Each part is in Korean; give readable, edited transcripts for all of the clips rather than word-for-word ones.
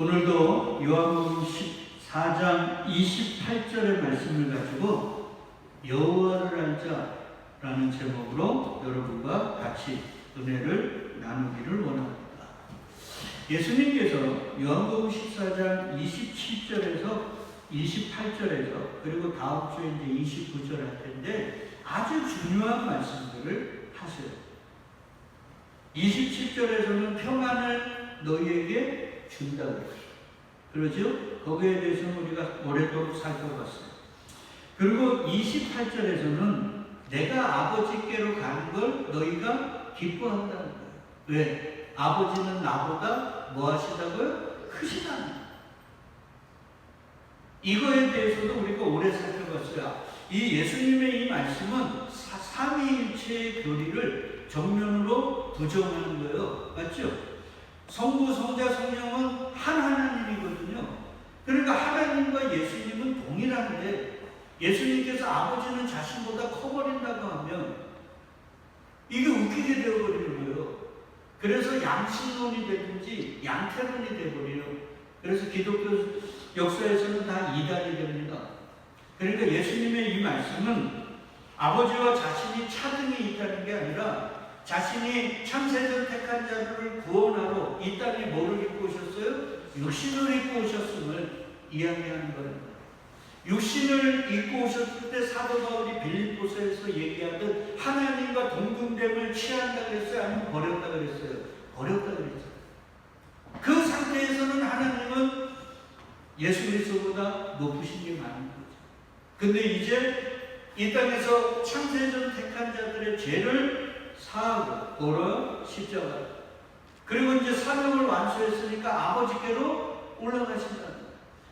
오늘도 요한복음 14장 28절의 말씀을 가지고 여호와를 알자라는 제목으로 여러분과 같이 은혜를 나누기를 원합니다. 예수님께서 요한복음 14장 27절에서 28절에서 그리고 다음 주에 이제 29절 할 텐데 아주 중요한 말씀들을 하세요. 27절에서는 평안을 너희에게 준다고 했어요. 그렇죠? 거기에 대해서는 우리가 오랫도록 살펴봤어요. 그리고 28절에서는 내가 아버지께로 가는 걸 너희가 기뻐한다는 거예요. 왜? 아버지는 나보다 뭐 하시다고요? 크시다는 이거에 대해서도 우리가 오래 살펴봤어요. 이 예수님의 이 말씀은 삼위일체의 교리를 정면으로 부정하는 거예요. 맞죠? 성부, 성자, 성령은 한 하나님이거든요. 그러니까 하나님과 예수님은 동일한데 예수님께서 아버지는 자신보다 커버린다고 하면 이게 웃기게 되어버리는 거예요. 그래서 양신론이 되든지 양태론이 되어버려요. 그래서 기독교 역사에서는 다 이단이 됩니다. 그러니까 예수님의 이 말씀은 아버지와 자신이 차등이 있다는 게 아니라 자신이 창세전 택한 자들을 구원하러 이 땅에 뭐를 입고 오셨어요? 육신을 입고 오셨음을 이야기하는 겁니다. 육신을 입고 오셨을 때 사도 바울이 빌립보서에서 얘기하듯 하나님과 동등됨을 취한다 그랬어요? 아니면 버렸다 그랬어요? 버렸다 그랬어요. 그 상태에서는 하나님은 예수 그리스도보다 높으신 게 많은 거죠. 근데 이제 이 땅에서 창세전 택한 자들의 죄를 사하고 돌아 십자가 그리고 이제 사명을 완수했으니까 아버지께로 올라가신다.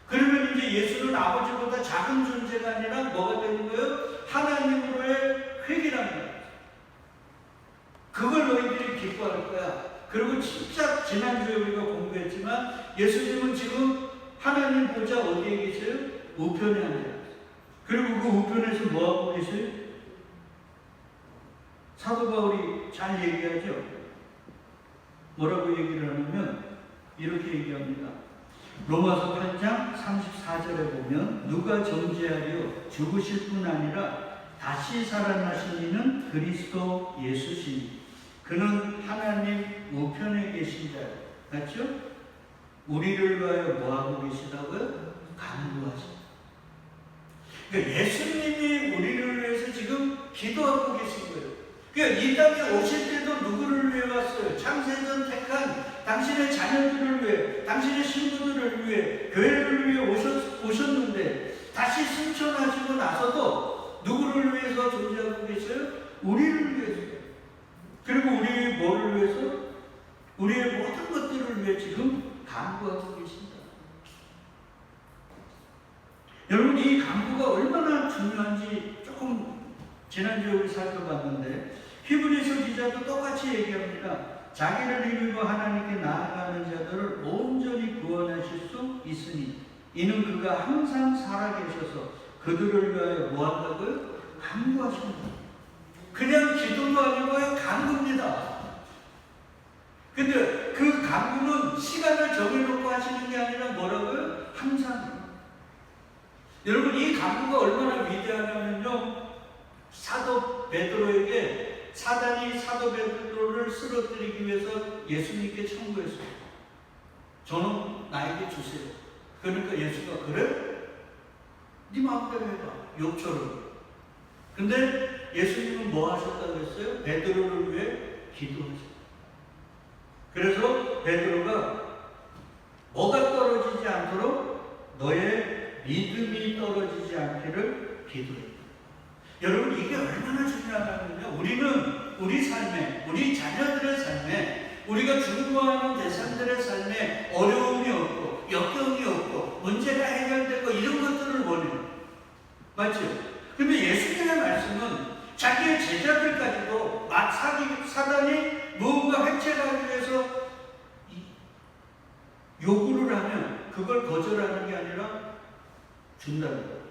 그러면 이제 예수는 아버지보다 작은 존재가 아니라 뭐가 되는 거예요? 하나님으로의 회귀라는 거예요. 그걸 너희들이 기뻐할 거야. 그리고 진짜 지난주에 우리가 공부했지만 예수님은 지금 하나님 보좌 어디에 계세요? 우편에 앉아요. 그리고 그 우편에서 뭐하고 계세요? 사도 바울이 잘 얘기하죠. 뭐라고 얘기를 하냐면 이렇게 얘기합니다. 로마서 8장 34절에 보면 누가 정죄하려 죽으실 뿐 아니라 다시 살아나신 이는 그리스도 예수시니 그는 하나님 우편에 계신 자. 맞죠? 우리를 위하여 뭐하고 계시다고요? 간구하시다. 그러니까 예수님이 우리를 위해서 지금 기도하고 계신 거예요. 그러니까 이 땅에 오실 때도 누구를 위해 왔어요? 창세전 택한 당신의 자녀들을 위해, 당신의 신부들을 위해, 교회를 위해 오셨는데 다시 승천하시고 나서도 누구를 위해서 존재하고 계세요? 우리를 위해서. 그리고 우리의 뭐를 위해서? 우리의 모든 것들을 위해 지금 간구하고 계신다. 여러분 이 간구가 얼마나 중요한지 조금 지난주에 우리 살펴봤는데 히브리서 기자도 똑같이 얘기합니다. 자기를 이루고 하나님께 나아가는 자들을 온전히 구원하실 수 있으니 이는 그가 항상 살아계셔서 그들을 위하여 뭐한다고요? 간구하신다. 그냥 기도도 아니고요 간구입니다. 근데 그 간구는 시간을 정해놓고 하시는 게 아니라 뭐라고요? 항상. 여러분 이 간구가 얼마나 위대하냐면요 사도 베드로에게 사단이 사도 베드로를 쓰러뜨리기 위해서 예수님께 청구했어요. 저는 나에게 주세요. 그러니까 예수가 그래? 네 마음대로 해봐. 욕처럼. 근데 예수님은 뭐 하셨다고 했어요? 베드로를 위해 기도하셨어요. 그래서 베드로가 뭐가 떨어지지 않도록 너의 믿음이 떨어지지 않기를 기도했다. 여러분 이게 얼마나 중요하냐면요 우리는 우리 삶에 우리 자녀들의 삶에 우리가 중보하는 대상들의 삶에 어려움이 없고 역경이 없고 문제가 해결되고 이런 것들을 원해요. 맞죠? 근데 예수님의 말씀은 자기의 제자들까지도 사단이 무언가 획책하기 위해서 요구를 하면 그걸 거절하는 게 아니라 준다는 거예요.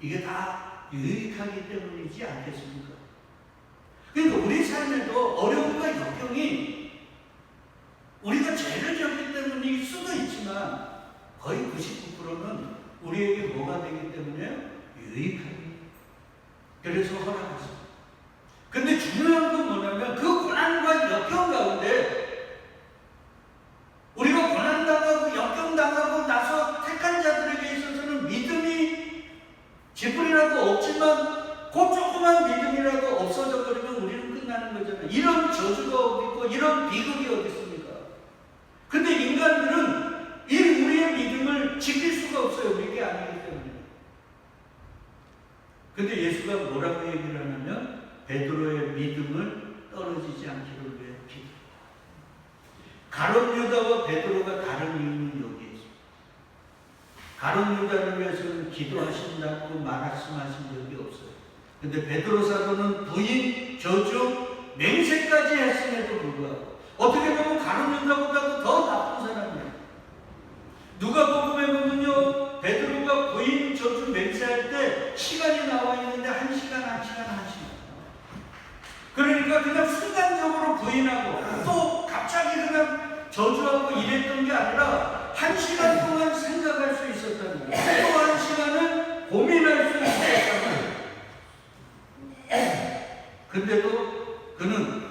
이게 다 유익하기 때문이지 않겠습니까? 그러니까 우리 삶에도 어려움과 역경이 우리가 죄를 지었기 때문일 수도 있지만 그렇지만 거의 99%는 우리에게 뭐가 되기 때문에 유익합니다. 그래서 허락하십니다. 근데 중요한 건 뭐냐면 그 고난과 역경 가운데 우리가 고난당하고 역경당하고 나서 택한 자들에게 있어서는 믿음이 지푸리라도 없지만 그 조그만 믿음이라도 없어져 버리면 우리는 끝나는 거잖아요. 이런 저주가 어디 있고 이런 비극이 어디 있습니까? 근데 인간들은 이 우리의 믿음을 지킬 수가 없어요. 우리게 아니기 때문에. 근데 예수가 뭐라고 얘기를 하냐면 베드로의 믿음을 떨어지지 않기를 위해 기도. 가룟 유다와 베드로가 다른 이유는 여기에 있습니다. 가룟 유다를 위해서는 기도하신다고 말씀하신 적이 없어요. 근데 베드로 사도는 부인, 저주, 맹세까지 했음에도 불구하고 어떻게 보면 가룟 유다보다도 더 나쁜 사람이에요. 누가복음에 보면요, 베드로가 부인, 저주, 맹세할 때 시간이 나와 있는데 1시간. 그러니까 그냥 순간적으로 부인하고 또 갑자기 그냥 저주하고 이랬던 게 아니라 1시간 동안 생각할 수 있었다는 거예요. 또 1시간은 고민할 수 있었다는 거예요. 근데도 그는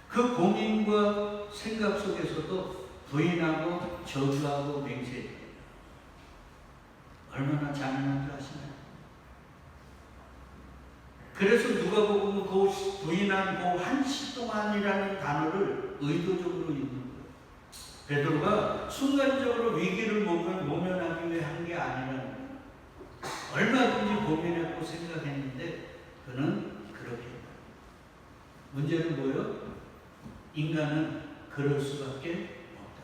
그 고민과 생각 속에서도 부인하고 저주하고 맹세해요. 얼마나 잔인한 줄 아시나요? 그래서 누가 보면 그 부인한 그 1시 동안이라는 단어를 의도적으로 읽는 거예요. 베드로가 순간적으로 위기를 모면하기 위해 한 게 아니라는 거예요. 얼마든지 고민했고 생각했는데 그는 그렇게 했다. 문제는 뭐예요? 인간은 그럴 수밖에 없다.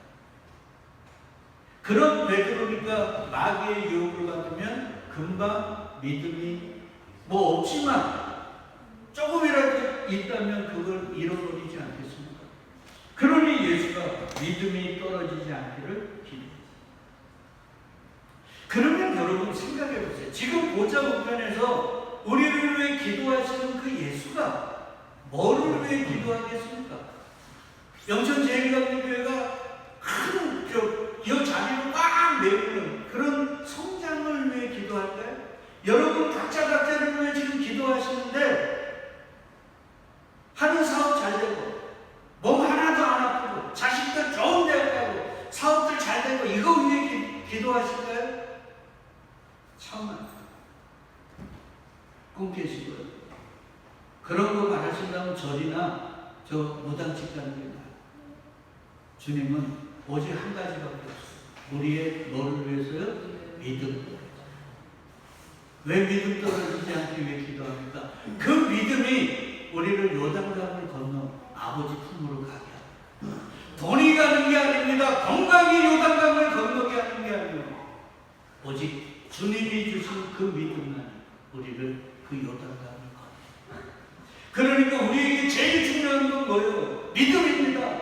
그런 베드로니까 마귀의 유혹을 받으면 금방 믿음이 뭐 없지만 조금이라도 있다면 그걸 잃어버리지 않겠습니까? 그러니 예수가 믿음이 떨어지지 않기를 기도했어요. 그러면 여러분 생각해 보세요. 지금 보좌 우편에서 우리를 위해 기도하시는 그 예수가 뭐를 위해 기도하겠습니까? 영천제일감리교회가 큰 이 자리를 꽉 메우는 그런 성장을 위해 기도할까요? 여러분 각자를 위해 지금 기도하시는데 하는 사업 잘 되고 몸 하나도 안 아프고 자식들 좋은 대학 가고 사업들 잘 되고 이거 위해 기도하실까요? 참나 꿈 깨시고요. 그런 거 바라신다면 절이나 저 무당집 가는 게 나아요. 주님은 오직 한 가지밖에 없어요. 우리의 너를 위해서요? 믿음. 왜 믿음 떨어지지 않기 위해 기도합니까? 그 믿음이 우리를 요단강을 건너 아버지 품으로 가게 합니다. 돈이 가는 게 아닙니다. 건강이 요단강을 건너게 하는 게 아니에요. 오직 주님이 주신 그 믿음만 우리를 그 요단강을 건너. 그러니까 우리에게 제일 중요한 건 뭐예요? 믿음입니다.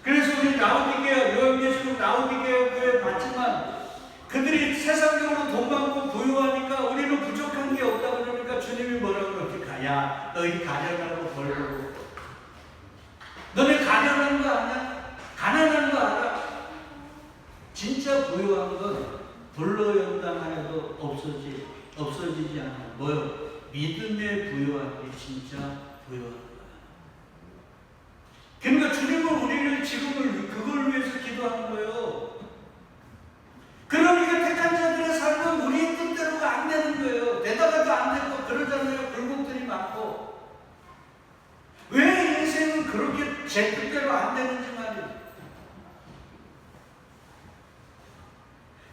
그래서 우리 라오디게아, 요한계시록 라오디게아 교회 봤지만 그들이 세상적으로 돈 많고 부유하니까 우리는 부족한 게 없다 그러니까 주님이 뭐라고 그럽니까? 야, 너희 가련하고 벌고 너네 가련한 거 아냐? 가난한 거 알아? 진짜 부유한 건 불러연당하여도 없어지지 않아. 뭐요? 믿음의 부유한 게 진짜 부유한 거야. 그러니까 주님은 우리를 지금을 그걸 위해서 기도하는 거예요. 그러니까 택한 자들의 삶은 우리의 뜻대로가 안 되는 거예요. 되다가도 안 되고 그러잖아요. 굴곡들이 많고. 왜 인생은 그렇게 제 뜻대로 안 되는지 말이에요.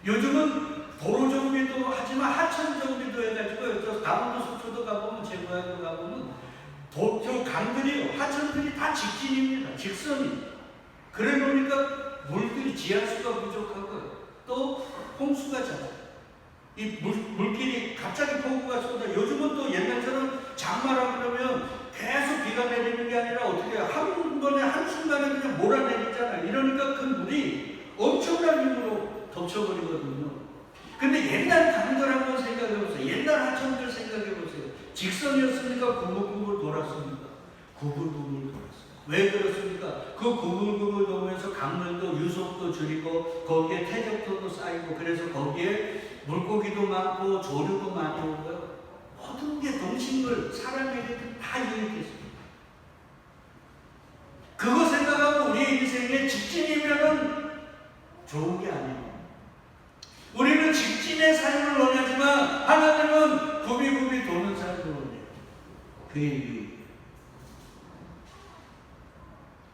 요즘은 도로 정비도 하지만 하천 정비도 해가지고 강원도 속초도 가보면 제 고향도 가보면 저 강들이 하천들이 다 직진입니다. 직선이. 그래 놓으니까 물들이 지하수가 부족하고 또 홍수가 잦아요. 이 물길이 갑자기 폭우가 쏟아. 요즘은 또 옛날처럼 장마라 그러면 계속 비가 내리는 게 아니라 어떻게 한 번에 한순간에 그냥 몰아내리잖아요. 이러니까 그 물이 엄청난 힘으로 덮쳐버리거든요. 근데 옛날 강들 한번 생각해보세요. 옛날 하천들 생각해보세요. 직선이었습니까? 구불구불 돌았습니까? 구불구불 돌았어요. 왜 그렇습니까? 그 구불구불 넘으면서 강물도 유속도 줄이고 거기에 퇴적도도 쌓이고 그래서 거기에 물고기도 많고 조류도 많이 오고요. 모든 게 동식물 사람에게 다 유익했습니다. 그거 생각하고 우리 인생에 직진이면은 좋은 게 아니에요. 우리는 직진의 삶을 원하지만 하나님은 굽이굽이 도는 삶을 원해요. 그게 유익이에요.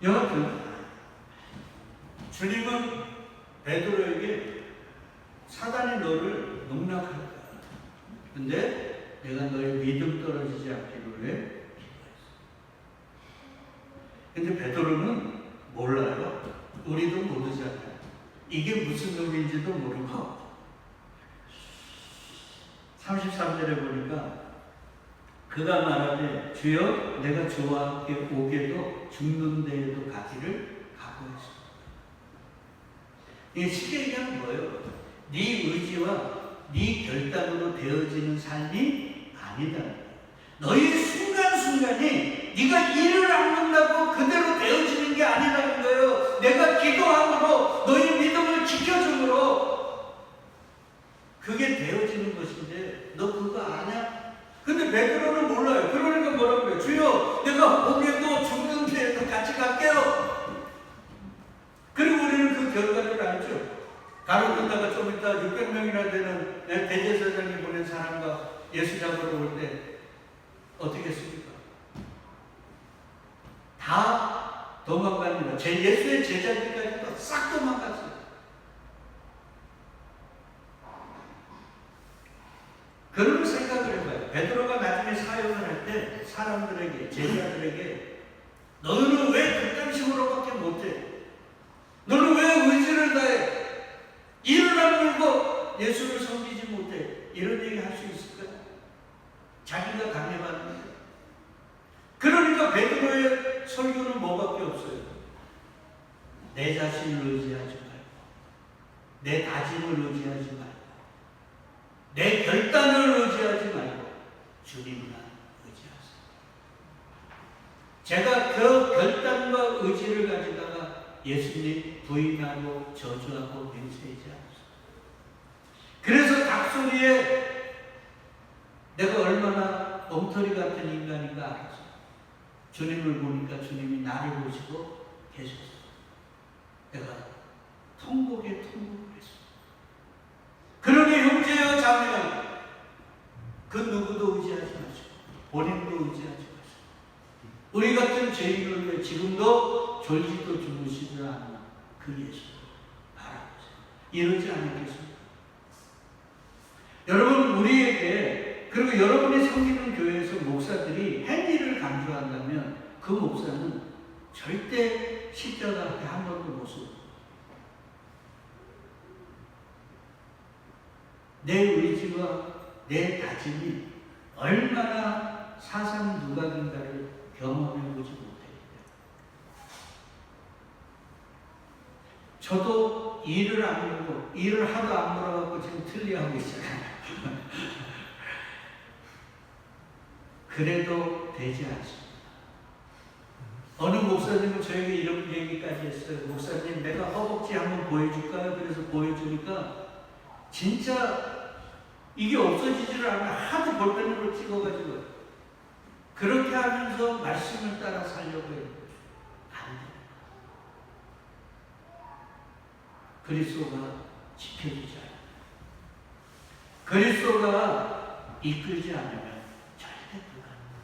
여러분, 주님은 베드로에게 사단이 너를 농락할 거야. 근데 내가 너의 믿음 떨어지지 않기를 해. 근데 베드로는 몰라요. 우리도 모르잖아요. 이게 무슨 의미인지도 모르고 33절에 보니까 그가 말하되 주여 내가 주와 함께 오게도 죽는 데에도 가기를 각오했습니다. 이게 쉽게 얘기하면 뭐예요? 네 의지와 네 결단으로 되어지는 삶이 아니다. 너희 순간순간이 네가 일을 안는다고 그대로 되어지는 게 아니라는 거예요. 내가 기도함으로 너희 믿음을 지켜줌으로 그게 되어지는 것인데 너 그거 아냐? 근데 베드로는 몰라요. 그러니까 뭐라고 해요? 주여 내가 오게도 죽는 데에도 같이 갈게요. 그리고 우리는 그 결과를 알죠. 가로등다가 좀 이따 600명이나 되는 대제사장이 보낸 사람과 예수 잡으러 올 때 어떻게 했습니까? 다 도망갑니다. 예수의 제자들까지도 싹 도망갔어요. 그런 생각을 해봐요. 베드로가 나중에 사역을 할 때 사람들에게, 제자들에게 너는 왜 그딴 식으로밖에 못해? 너는 왜 의지를 다해? 일을 안 물고 예수를 섬기지 못해? 이런 얘기 할 수 있을까요? 자기가 당해봤는데. 그러니까 베드로의 설교는 뭐밖에 없어요? 내 자신을 의지하지 말고, 내 다짐을 의지하지 말고, 내 결단을 의지하지 말고 주님만 의지하세요. 제가 그 결단과 의지를 가지다가 예수님 부인하고 저주하고 맹세하지 않았어요. 그래서 닭소리에 내가 얼마나 엉터리 같은 인간인가 알았어요. 주님을 보니까 주님이 나를 보시고 계셨어요. 내가 통곡에 통곡을 했어요. 그러니 형제여 자매여 그 누구도 의지하지 마시고 본인도 의지하지 마시고 우리 같은 죄인을 위해 지금도 졸지도 주무시지 않나 그 예수를 바라보세요. 이러지 않겠습니까? 여러분 우리에게 그리고 여러분이 섬기는 교회에서 목사들이 행위를 강조한다면 그 목사는 절대 십자가 앞에 한 번도 못 서. 내 의지와 내 다짐이 얼마나 사상 누각인가를 경험해보지 못했기 때문에 저도 일을 안 물고 일을 하도 안 물어갖고 지금 틀리하고 있잖아요. 그래도 되지 않습니다. 어느 목사님은 저에게 이런 얘기까지 했어요. 목사님 내가 허벅지 한번 보여줄까요? 그래서 보여주니까 진짜 이게 없어지지를 않아. 하도 볼펜으로 찍어가지고 그렇게 하면서 말씀을 따라 살려고 해요. 안 돼. 그리스도가 지켜주지 않아요. 그리스도가 이끌지 않으면 절대 불가능해요.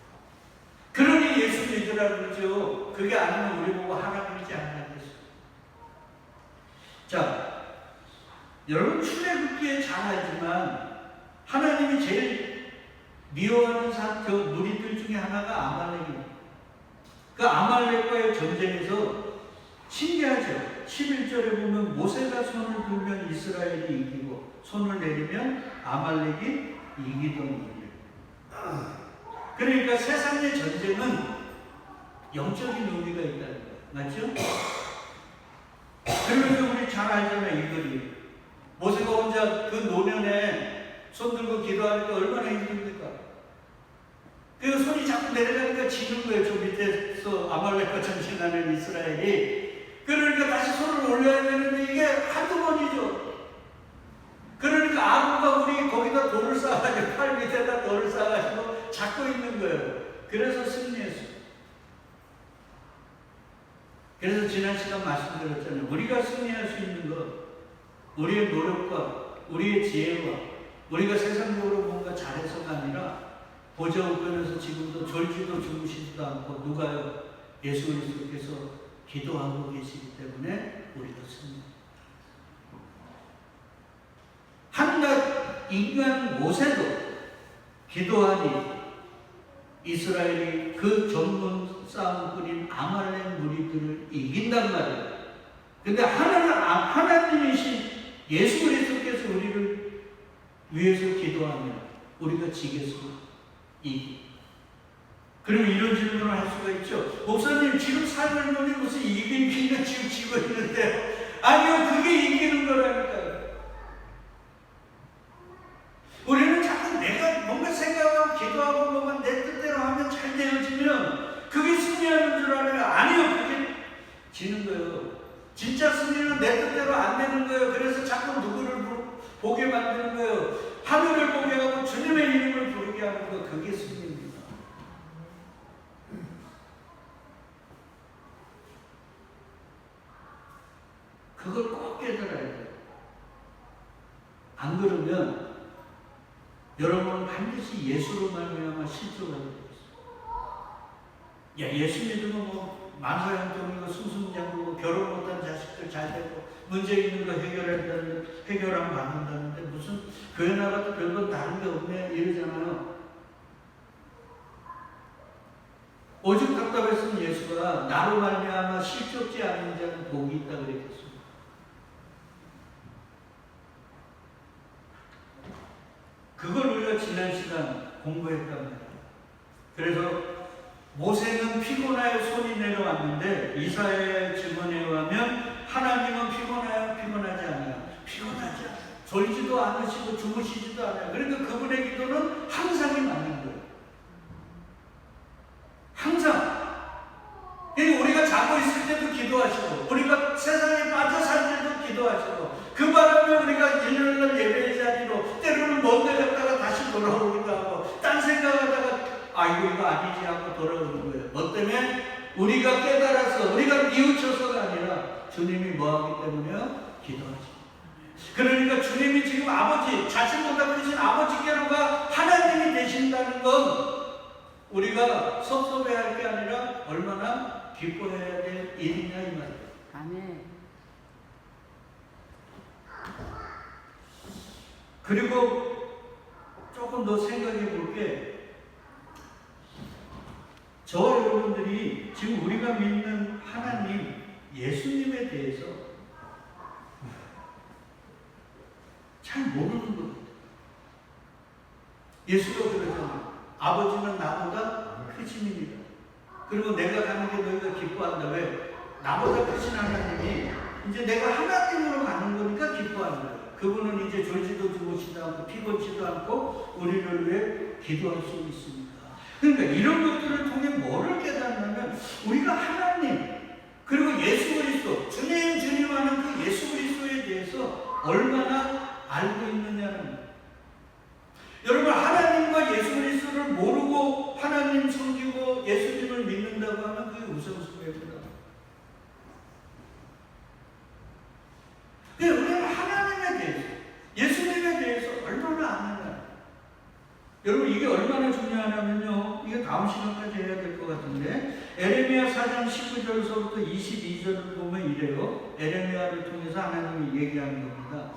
그러니 예수 믿으라 그러죠. 그게 아니면 우리 보고 하라 그러지 않겠어요. 자, 여러분 출애굽기에 잘 알지만 하나님이 제일 미워하는 그 무리들 중에 하나가 아말렉입니다. 그 아말렉과의 전쟁에서 신기하죠. 11절에 보면 모세가 손을 들면 이스라엘이 이기고 손을 내리면 아말렉이 이기던 일이에요. 그러니까 세상의 전쟁은 영적인 의미가 있다는 거예요. 맞죠? 그러면서 우리 잘 알잖아요. 이 글이 모세가 혼자 그 노년에 손 들고 기도하니까 얼마나 힘듭니까? 그 손이 자꾸 내려가니까 지는 거예요. 저 밑에서 아말렉과 전쟁하는 이스라엘이. 그러니까 다시 손을 올려야 되는데 이게 한두 번이죠. 그러니까 아론과 우리 거기다 돌을 쌓아가지고 팔 밑에다 돌을 쌓아가지고 잡고 있는 거예요. 그래서 승리했어요. 그래서 지난 시간 말씀드렸잖아요. 우리가 승리할 수 있는 것, 우리의 노력과 우리의 지혜와 우리가 세상적으로 뭔가 잘해서가 아니라 보좌 우편에서 지금도 졸지도 주무시지도 않고 누가요? 예수 그리스도께서 기도하고 계시기 때문에 우리가 승리합니다. 한낱 인간 모세도 기도하니 이스라엘이 그 전문 싸움꾼인 아말렉 무리들을 이긴단 말이에요. 근데 하나님이신 예수 그리스도께서 우리를 위해서 기도하면 우리가 지겠습니다. 그러면 이런 질문을 할 수가 있죠. 목사님, 지금 삶을 보니 무슨 이기는 지금 지고 있는데. 아니요, 그게 이기는 거라니까요. 우리는 자꾸 내가 뭔가 생각하고 기도하고 뭔가 내 뜻대로 하면 잘 되어지면 그게 승리하는 줄 알아요. 아니요, 그게 지는 거예요. 진짜 승리는 내 뜻대로 안 되는 거예요. 그래서 자꾸 누구를 보게 만드는 거예요. 하늘을 보게 하고 주님의 이름을 부르게 하는 거, 그게 승리입니다. 그걸 꼭 깨달아야 돼요. 안 그러면 여러분은 반드시 예수로 말미암아 실족하게 되겠어요. 야, 예수 믿으면 뭐 만사형통이고 승승장구고 결혼 못한 자식들 잘 되고 문제 있는 거 해결하면 받는다는데 무슨 교회 나가도 별건 다른 게 없네 이러잖아요. 오직 답답했으면 예수가 나로 말미암아 실족지 않은 자는 복이 있다 그랬겠습니다. 그걸 우리가 지난 시간 공부했단 말이에요. 그래서 모세는 피곤하여 손이 내려왔는데 이사야의 증언에 의하면 하나님은 피곤하지 않아요. 피곤하지 않아요. 졸지도 않으시고 주무시지도 않아요. 그러니까 그분의 기도는 항상이 맞는 거예요. 항상. 우리가 자고 있을 때도 기도하시고 우리가 세상에 빠져 살 때도 기도하시고 그 바람에 우리가 일요일날 예배의 자리로 때로는 먼 데 갔다가 다시 돌아오기도 하고 딴 생각하다가 아이고 이거 아니지 하고 돌아오는 거예요. 뭐 때문에? 우리가 깨달아서 우리가 뉘우쳐서가 아니라 주님이 뭐하기 때문에요? 기도하시고. 그러니까 주님이 지금 아버지, 자신보다 크신 아버지께로가 하나님이 되신다는 건 우리가 섭섭해할 게 아니라 얼마나 기뻐해야 될 일이냐 이 말이에요. 아멘. 그리고 조금 더 생각해 볼게. 저와 여러분들이 지금 우리가 믿는 하나님, 예수님에 대해서 잘 모르는 것 같아요. 예수가 그러잖아요. 아버지는 나보다 크시니라. 그리고 내가 가는 게 너희가 기뻐한다. 왜? 나보다 크신 하나님이 이제 내가 하나님으로 가는 거니까 기뻐하는 거예요. 그분은 이제 졸지도 주무시지도 않고 피곤치도 않고 우리를 위해 기도할 수 있습니다. 그러니까 이런 것들을 통해 뭐를 깨닫냐면 우리가 하나님 그리고 예수 그리스도 주님 하는 그 예수 그리스도에 대해서 얼마나 알고 있느냐는 거예요. 여러분, 하나님과 예수 그리스도를 모르고 하나님 섬기고 예수님을 믿는다고 하면 그게 우상숭배입니다. 우리는 하나님에 대해서, 예수님에 대해서 얼마나 아느냐. 여러분, 이게 얼마나 중요하냐면요. 이게 다음 시간까지 해야 될 것 같은데, 에레미야 4장 19절서부터 22절을 보면 이래요. 에레미야를 통해서 하나님이 얘기하는 겁니다.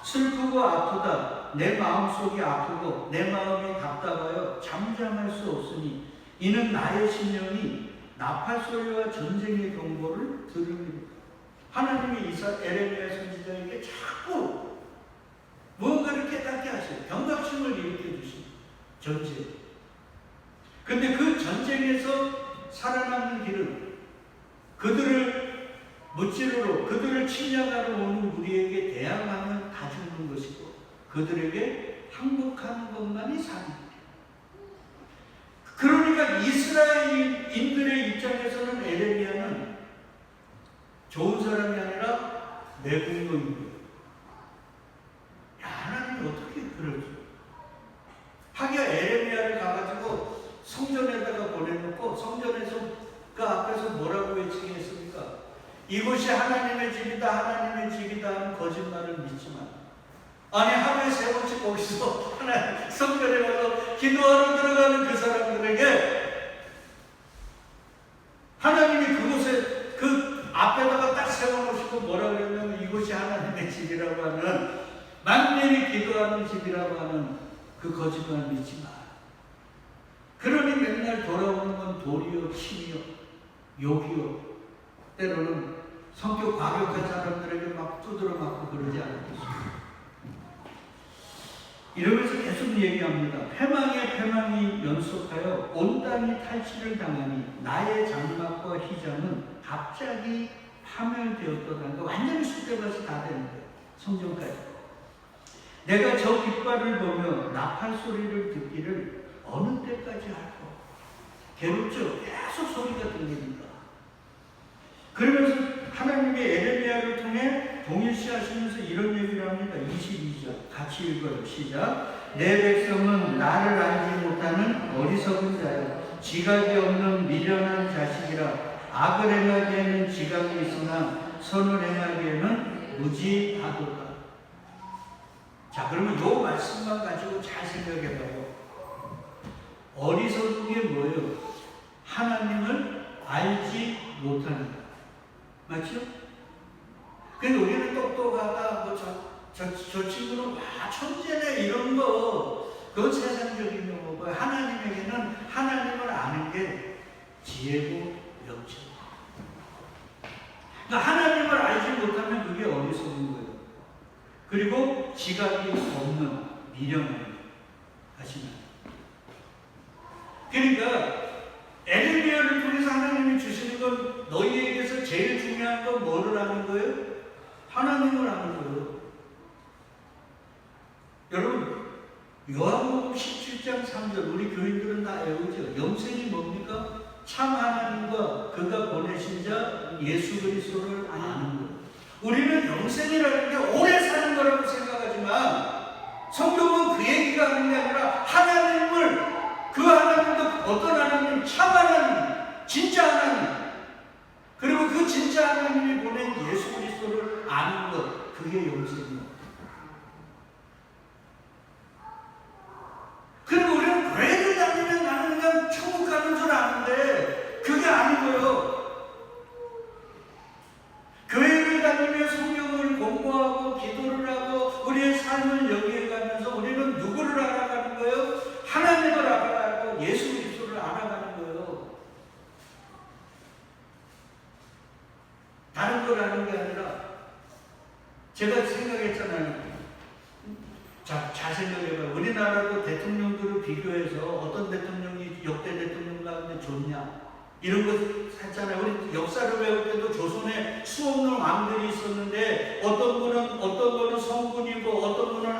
슬프고 아프다. 내 마음속이 아프고 내 마음이 답답하여 잠잠할 수 없으니 이는 나의 심령이 나팔 소리와 전쟁의 경보를 들으리라. 하나님이 에레미야 선지자에게 자꾸 무언가를 깨닫게 하세요. 경각심을 일으켜 주십니다. 전쟁. 근데 그 전쟁에서 살아남는 길은 그들을 무찌르러 그들을 침략하러 오는 무리에게 대항하면 다 죽는 것이고 그들에게 항복하는 것만이 사는 거예요. 그러니까 이스라엘인들의 입장에서는 에레미야는 좋은 사람이 아니라 내국노인 거예요. 야, 하나님이 어떻게 그러지? 하기야 에레미야를 가가지고 성전에다가 보내놓고 성전에서 그 앞에서 뭐라고 외치게 했습니까? 이곳이 하나님의 집이다, 하나님의 집이다 하는 거짓말을 믿지만, 아니 하루에 3번씩 거기서 하나님 성전에 가서 기도하러 들어가는 그 사람들에게 하나님이 그곳에 그 앞에다가 딱 세워놓으시고 뭐라 그러냐면 이곳이 하나님의 집이라고 하는, 만민이 기도하는 집이라고 하는 그 거짓말 믿지 마. 그러니 맨날 돌아오는 건 돌이요, 침이요, 욕이요, 때로는 성격 과격한 사람들에게 막 두드러 맞고 그러지 않겠습니까? 이러면서 계속 얘기합니다. 패망에 패망이 연속하여 온 땅이 탈취를 당하니 나의 장막과 휘장은 갑자기 파멸되었다는 거. 완전히 쑥대밭이 다 되는 거예요. 성전까지. 내가 저 깃발을 보며 나팔 소리를 듣기를 어느 때까지 할까? 괴롭죠? 계속 소리가 들립니다. 그러면서 하나님의 에레미야를 통해 동일시하시면서 이런 얘기를 합니다. 22절 같이 읽어요. 시작. 내 백성은 나를 알지 못하는 어리석은 자요, 지각이 없는 미련한 자식이라. 악을 행하기에는 지각이 있으나 선을 행하기에는 무지하도다. 자, 그러면 이 말씀만 가지고 잘 생각해봐요. 어리석은 게 뭐예요? 하나님을 알지 못하는 것. 맞죠? 근데 우리는 똑똑하다, 저 친구는 와, 천재네, 이런 거, 그건 세상적인 용어고, 하나님에게는 하나님을 아는 게 지혜고 명철. 그러니까 하나님을 알지 못하면 그게 어리석은 거예요. 그리고 지각이 없는 미련한 하시는. 그러니까 에레미야를 통해서 하나님이 주시는 건 너희에게서 제일 중요한 건 뭐를 아는 거예요? 하나님을 아는 거예요. 여러분, 요한복음 17장 3절 우리 교인들은 다 외우죠. 영생이 뭡니까? 참 하나님과 그가 보내신 자 예수 그리스도를 아는 거예요. 우리는 영생이라는 게 오래 사는 거라고 생각하지만 성경은 그 얘기가 하는 게 아니라 하나님을, 그 하나님도 어떤 하나님, 참 하나님, 진짜 하나님, 그리고 그 진짜 하나님이 보낸 예수 그리스도를 아는 것, 그게 영생입니다. 그리고 우리는 교회를 다니면 나는 그냥 천국 가는 줄 아는데 그게 아니고요. 교회를 다니며 성경을 공부하고 기도를 하고 우리의 삶을 여기에 가면서 우리는 누구를 알아가는 거예요? 하나님을 알아가고 예수 그리스도를 알아가는 거예요. 다른 걸 아는 게 아니라, 제가 생각했잖아요. 잘 생각해봐요. 우리나라도 대통령들을 비교해서 어떤 대통령이 역대 대통령 가운데 좋냐, 이런 거 했잖아요. 우리 역사를 배울 때도 조선에 수없는 왕들이 있었는데 어떤 거는 성군이고 어떤 거는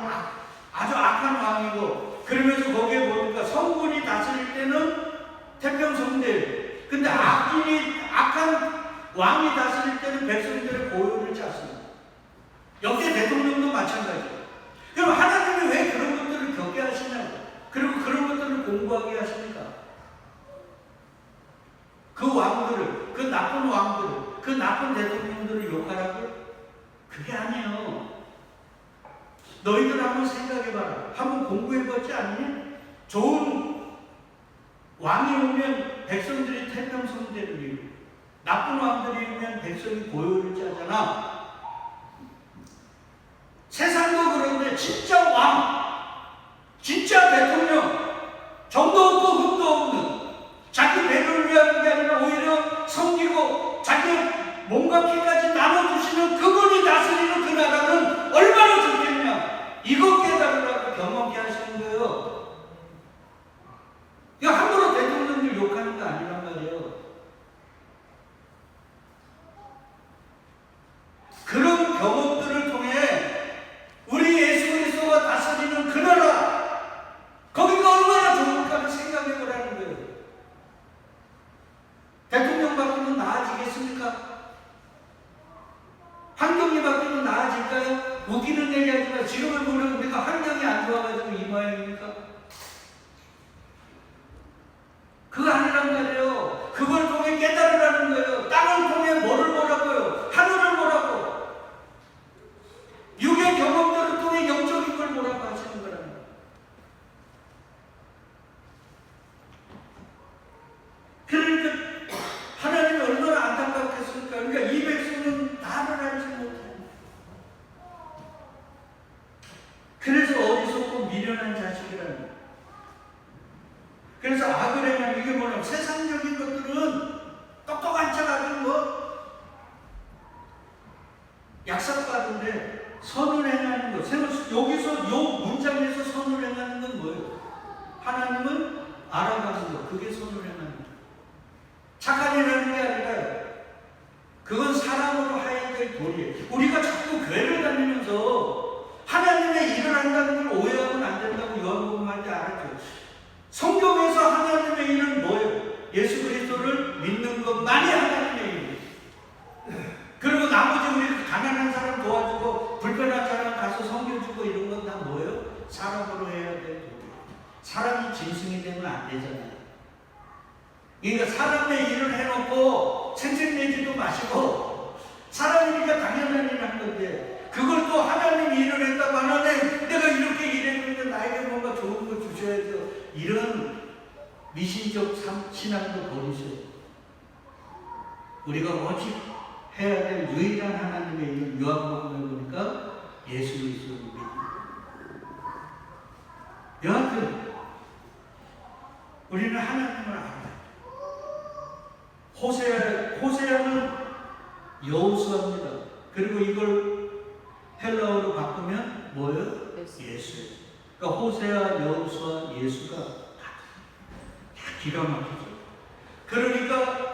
아주 악한 왕이고, 그러면서 거기에 보니까 성군이 다스릴 때는 태평성대, 근데 악한 왕이 다스릴 때는 백성들의 고요를 찾습니다. 역대 대통령도 마찬가지예요. 그럼 하나님이 왜 그런 것들을 겪게 하시냐고, 그리고 그런 것들을 공부하게 하십니까? 그 왕들을, 그 나쁜 왕들을, 그 나쁜 대통령들을 욕하라고? 그게 아니에요. 너희들 한번 생각해봐라. 한번 공부해봤지 않니? 좋은 왕이 오면 백성들이 태평성대를 이루고, 나쁜 왕들이 오면 백성이 고요를 짜잖아. 세상도 그런데 진짜 왕, 진짜 대통령, 정도 없고 흠도 없는, 자기 배를 위하는 게 아니라 오히려 섬기고 자기 몸과 피까지 나눠주시는 그분이 다스리는 그 나라는 얼마나 좋겠냐, 이것 깨달으라고 경험케 하시는 거예요. 이거 함부로 대통령들 욕하는 거 아니란 말이에요. 그런 경험들을 통해 우리 예수 그리스도가 다스리는 그 나라, 거기가 얼마나 좋을까를 생각해 보라는 거예요. 아닐까요? 웃기는 얘기 하지만 지금을 보면 우리가 환경이 안 좋아가지고 이 모양입니까? 그거 아니란 말이에요. 그걸 통해 깨달으라는 거예요. 땅을 통해 뭐를 보라고요? 하늘을 보라고. 육의 경험들을 통해 영적인 걸 보라고 하시는 거라는 거예요. 그러니까 하나님이 얼마나 안타깝겠습니까? 그러니까 이 백성은 답을 알지 못해요. 그래서 어리석고 미련한 자식이라는 거예요. 그래서 아브라함은 이게 뭐냐면 세상적인 것들은 똑똑한 척 하는 거 약삭받은데 선을 행하는 것. 여기서 요 문장에서 선을 행하는 건 뭐예요? 하나님은 알아가는 것. 그게 선을 행하는 것. 착한 일 하는 게 아니라 그건 사람으로 해야 될 도리예요. 우리가 자꾸 교회를 다니면서 하나님의 일을 한다는 걸 오해하면 안 된다고 요한복음 할 때 알았죠. 성경에서 하나님의 일은 뭐예요? 예수 그리스도를 믿는 것만이 하나님의 일이에요. 그리고 나머지 우리 가난한 사람 도와주고 불편한 사람 가서 섬겨주고 이런 건 다 뭐예요? 사람으로 해야 될 도리예요. 사람이 짐승이 되면 안 되잖아요. 그러니까 사람의 일을 해놓고 생색내지도 마시고 사람이니까 당연한 일을 한 건데 그걸 또 하나님 일을 했다고 하나님 내가 이렇게 일했는데 나에게 뭔가 좋은 거 주셔야죠. 이런 미신적 신앙도 버리세요. 우리가 오직 해야 될 유일한 하나님의 일은 요한복음에 보니까 예수 그리스도를 믿는 거예요. 여하튼 우리는 하나님을 알아요. 호세아는 여호수아입니다. 그리고 이걸 헬라어로 바꾸면 뭐예요? 예수예요. 그러니까 호세아, 여호수아, 예수가 다 기가 막히죠. 그러니까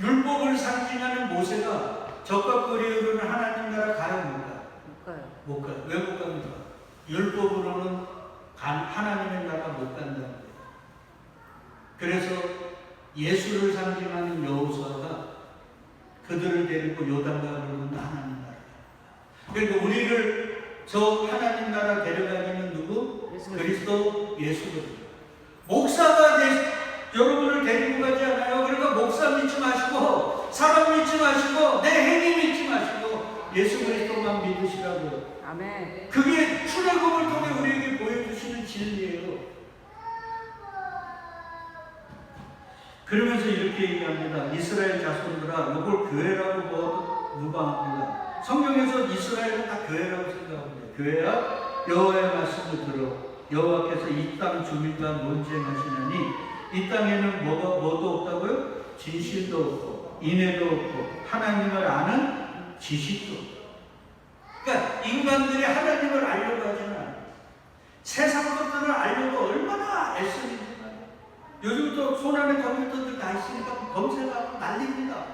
율법을 상징하는 모세가 적각거리로는 하나님 나라 가요, 못 가요? 못 가요. 못 가요. 왜 못 갑니까? 율법으로는 하나님의 나라 못 간다는 거예요. 그래서 예수를 상징하는 여호수아가 그들을 데리고 요단강을 건너 하나님 나라. 그러니까 우리를 저 하나님 나라 데려가기는 누구? 그리스도 예수거든요. 목사가 여러분을 데리고 가지 않아요. 그러니까 목사 믿지 마시고 사람 믿지 마시고 내 행위 믿지 마시고 예수 그리스도만 믿으시라고요. 아멘. 그게 출애굽을 통해 우리에게 보여주시는 진리예요. 그러면서 이렇게 얘기합니다. 이스라엘 자손들아, 이걸 교회라고 보아도 무방합니다. 성경에서 이스라엘은 다 교회라고 생각합니다. 교회야 여호와의 말씀을 들어 여호와께서 이 땅 주민과 논쟁하시나니 이 땅에는 뭐도 없다고요? 진실도 없고 인애도 없고 하나님을 아는 지식도 없고. 그러니까 인간들이 하나님을 알려고 하지는 않아요. 세상 것들을 알려고 얼마나 애쓰는지. 요즘 또 손안에 컴퓨터들 다 있으니까 검색하고 난립니다.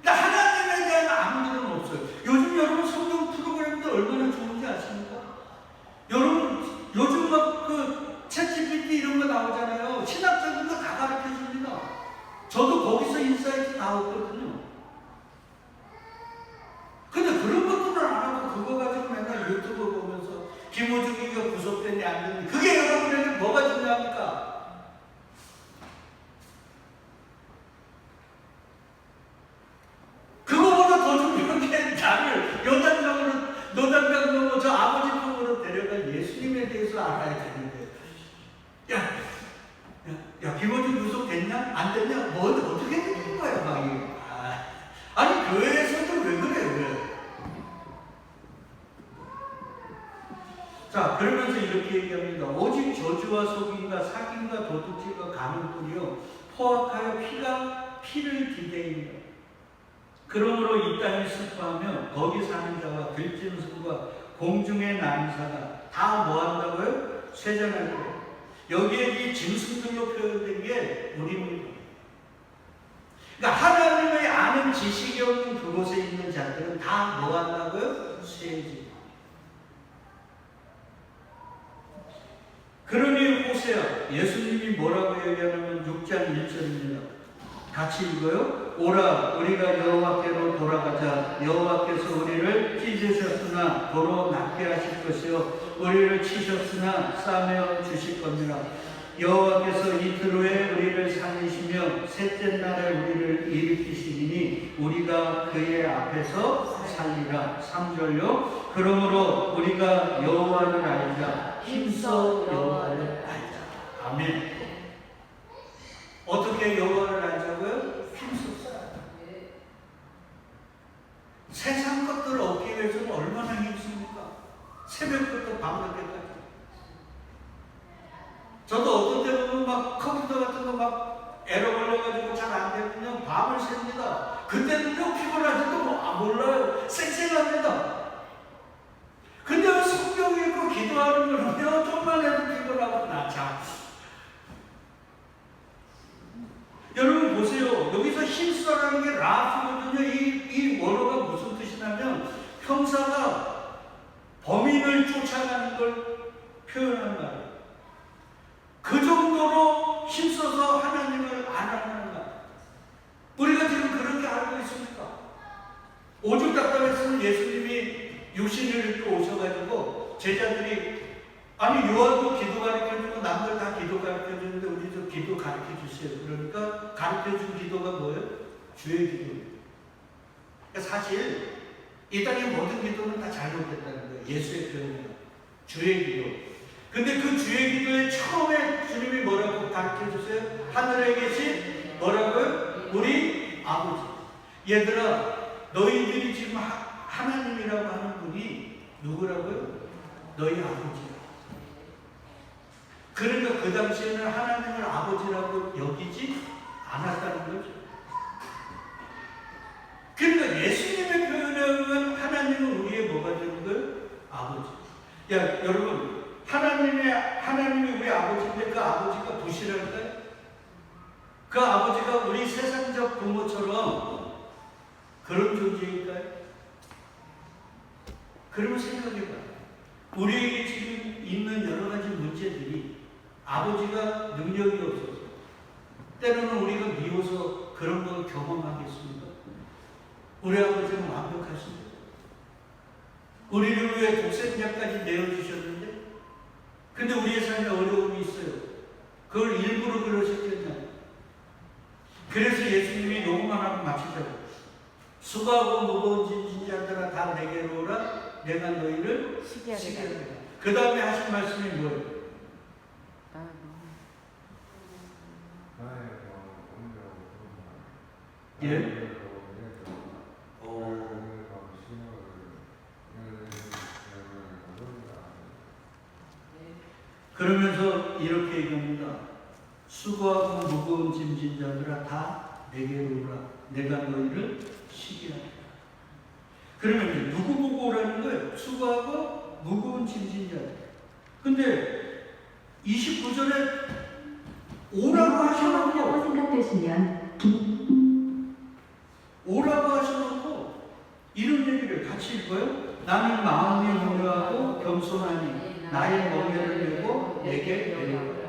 그러니까 하나님에 대한 아무들은 없어요. 요즘 여러분 성경 프로그램들 얼마나 좋은지 아십니까? 여러분 요즘 막 그 챗GPT 이런 거 나오잖아요. 신학적인 거 다 가르쳐 줍니다. 저도 거기서 인사이트 다 얻거든요. 근데 그런 것들을 안 하고 그거 가지고 맨날 유튜브 보면서 김호중이가 구속됐니 안 됐니 그게 여러분에게 뭐가 중요합니까? 그거보다 더 중요한 게 나를 요단강 넘어 저 아버지 품으로 데려갈 예수님에 대해서 알아야 되는데 야 김호중 구속됐냐? 안 됐냐? 뭐 어떻게 되는 거야 막 아니 교회에서도 왜 그래요? 왜? 자 그러면서 이렇게 얘기합니다. 오직 저주와 속임과 사김과 도둑질과 간음뿐이요 포악하여 피를 기대입니다. 그러므로 이 땅을 슬퍼하며 거기 사는 자와 들짐승과 공중의 난사가 다 뭐한다고요? 쇠잔할 거예요. 여기에 이 짐승들로 표현된 게 우리입니다. 그러니까 하나님의 아는 지식이 없는 그곳에 있는 자들은 다 뭐한다고요? 쇠지. 그러니 호세아 예수님이 뭐라고 얘기하냐면 6장 1절입니다. 같이 읽어요. 오라 우리가 여호와께로 돌아가자. 여호와께서 우리를 찢으셨으나 도로 낫게 하실 것이요 우리를 치셨으나 싸매어 주실 겁니다. 여호와께서 이틀 후에 우리를 살리시며 셋째 날에 우리를 일으키시리니 우리가 그의 앞에서 살리라. 3절요. 그러므로 우리가 여호와를 알자. 힘써 여호와를 알자. 아멘. 어떻게 여호와를 알자고요? 힘써. 세상 것들을 얻기 위해서는 얼마나 힘씁니까? 새벽부터 밤늦게까지. 저도 어떤 때 보면 막 컴퓨터 같은 거 막 에러 걸려가지고 잘 안 되면 밤을 샙니다. 그때는요 피곤하지도 몰라요. 쌩쌩합니다. 근데 성경 읽고 기도하는 거는요 좀만 해도 피곤하고 나자. 여러분 보세요. 여기서 힘써라는 게 라프거든요. 이 원어가 무슨 뜻이냐면 형사가 범인을 쫓아가는 걸 표현한 말이에요. 그 정도로 힘써서 하나님을 알아가는 말. 우리가 지금 그렇게 알고 있습니까? 오죽 답답했으면 예수님이 육신을 입고 오셔가지고 제자들이 아니 요한도 기도 가르쳐주고 남들 다 기도 가르쳐주는데 우리도 기도 가르쳐주세요. 그러니까 가르쳐준 기도가 뭐예요? 주의 기도. 그러니까 사실 이 땅의 모든 기도는 다 잘못됐다는 거예요. 예수의 표현은 주의 기도. 근데 그 주의 기도에 처음에 주님이 뭐라고 가르쳐주세요? 하늘에 계신 뭐라고요? 우리 아버지. 얘들아 너희들이 지금 하나님이라고 하는 분이 누구라고요? 너희 아버지. 그러니까 그 당시에는 하나님을 아버지라고 여기지 않았다는 거죠. 그러니까 예수님의 표현에 의하면 하나님은 우리의 뭐가 되는 거예요? 아버지. 야 여러분 하나님이 우리 아버지인데 그 아버지가 부실할까요? 그 아버지가 우리 세상적 부모처럼 그런 존재일까요? 그러면 생각해봐요. 우리에게 지금 있는 여러 가지 문제들이 아버지가 능력이 없어서 때로는 우리가 미워서 그런 걸 경험하겠습니까? 우리 아버지는 완벽하십니다. 우리를 위해 독생자까지 내어주셨는데 근데 우리의 삶에 어려움이 있어요. 그걸 일부러 그러셨겠나요? 그래서 예수님이 요것만 하고 마치자고. 수고하고 무거운 짐진 자들아 다 내게로 오라. 내가 너희를 쉬게 하리라. 그 다음에 하신 말씀이 뭐예요? 예? 그러면서 이렇게 얘기합니다. 수고하고 무거운 짐진 자들아 다 내게로 오라. 내가 너희를 쉬게 하리라. 그러면 누구 보고 오라는 거예요? 수고하고 무거운 짐진 자들. 근데 29절에 오라고 하셔놓고 생각되시면 오라고 하셔놓고 이런 얘기를 같이 읽어요. 나는 마음이 온유하고 겸손하니 나의 멍에를 메고 내게 내려오라.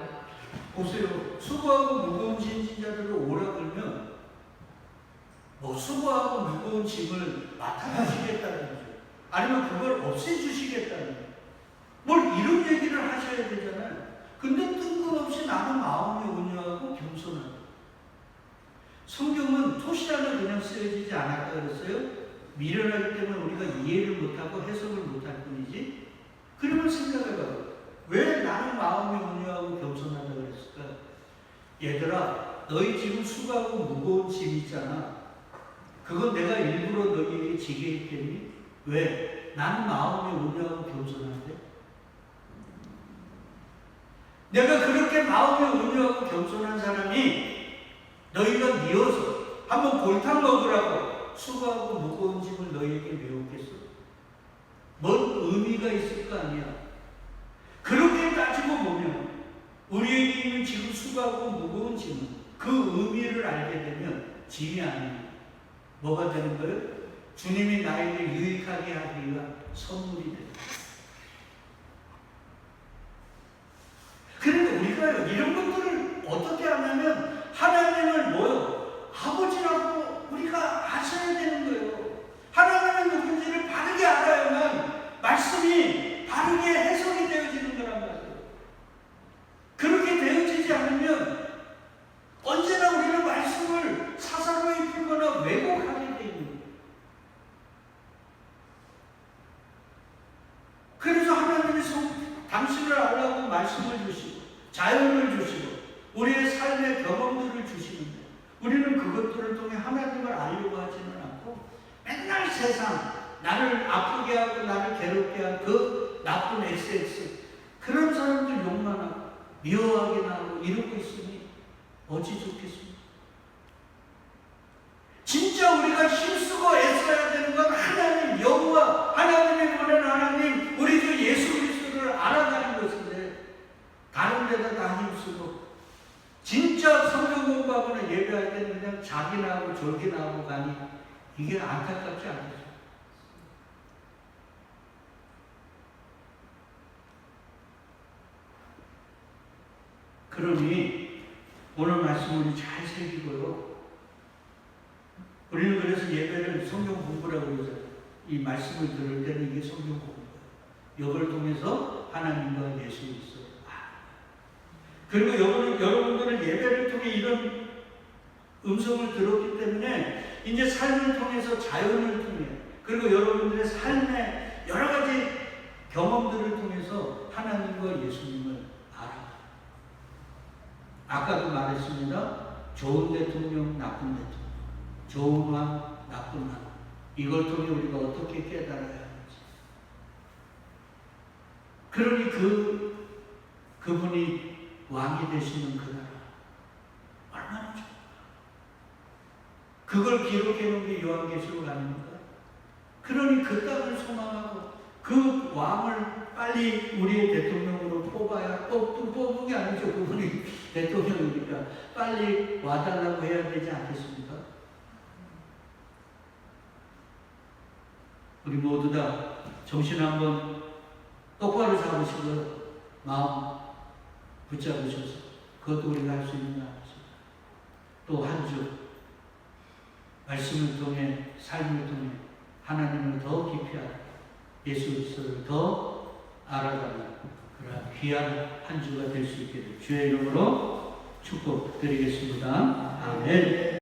보세요. 수고하고 무거운 짐진 자들을 오라 그러면 뭐 수고하고 무거운 짐을 맡아주시겠다는 거죠. 아니면 그걸 없애주시겠다는 거죠. 뭘 이런 얘기를 하셔야 되잖아요. 근데 뜬금없이 나는 마음이 온유하고 겸손하다. 성경은 토시안을 그냥 쓰여지지 않았다 그랬어요. 미련하기 때문에 우리가 이해를 못하고 해석을 못할 뿐이지. 그러면 생각해봐요. 왜 나는 마음이 온유하고 겸손하다 그랬을까? 얘들아, 너희 지금 수고하고 무거운 짐 있잖아. 그건 내가 일부러 너희에게 지게 했겠니? 왜? 나는 마음이 온유하고 겸손한데? 내가 그렇게 마음이 온유하고 겸손한 사람이 너희가 미워서 한번 골탕 먹으라고 수고하고 무거운 짐을 너희에게 메웠겠어? 뭔 의미가 있을 거 아니야? 그렇게 따지고 보면 우리에게 있는 지금 수고하고 무거운 짐은 그 의미를 알게 되면 짐이 아니에요. 뭐가 되는 거예요? 주님이 나에게 유익하게 하기 위한 선물이 돼요. 그런데 우리가 이런 것들을 어떻게 하냐면 하나님을 뭐요? 아버지라고 우리가 아셔야 되는 거예요. 하나님은 누군지를 바르게 알아야 당신을 알라고 말씀을 주시고 자연을 주시고 우리의 삶의 경험들을 주시는데 우리는 그것들을 통해 하나님을 알려고 하지는 않고 맨날 세상 나를 아프게 하고 나를 괴롭게 한 그 나쁜 XX 그런 사람들 욕만 하고 미워하게 하고 이러고 있으니 어찌 좋겠습니까? 진짜 우리가 힘쓰고 애써야 되는 건 하나님 여호와 하나님의 보낸 하나님 우리 주 예수 그리스도를 알아가는 것인데 다른 데다 다 힘쓰고 진짜 성경 공부하거나 예배할 때는 그냥 자기나 하고 졸기나 하고 가니 이게 안타깝지 않겠어요? 그러니 오늘 말씀을 잘 새기고요. 우리는 그래서 예배를 성경 공부라고 그러죠. 이 말씀을 들을 때는 이게 성경 공부예요. 이걸 통해서 하나님과 예수 그리스도를 그리고 여러분들은 예배를 통해 이런 음성을 들었기 때문에 이제 삶을 통해서 자연을 통해 그리고 여러분들의 삶의 여러 가지 경험들을 통해서 하나님과 예수님을 알아. 아까도 말했습니다. 좋은 대통령, 나쁜 대통령, 좋은 왕, 나쁜 왕. 이걸 통해 우리가 어떻게 깨달아야 하는지. 그러니 그분이 왕이 되시는 그 나라 얼마나 좋아. 그걸 기록해 놓은 게 요한계시록 아닙니까? 그러니 그 땅을 소망하고 그 왕을 빨리 우리의 대통령으로 뽑아야 또 뽑은 게 아니죠. 그분이 대통령이니까 빨리 와달라고 해야 되지 않겠습니까? 우리 모두 다 정신 한번 똑바로 잡으시고 마음 붙잡으셔서 그것도 우리가 할 수 있는 거 아니겠습니까? 또 한 주 말씀을 통해 삶을 통해 하나님을 더 깊이 알고 예수 그리스도를 더 알아가는 그런 귀한 한 주가 될 수 있게 될 주의 이름으로 축복드리겠습니다. 아멘.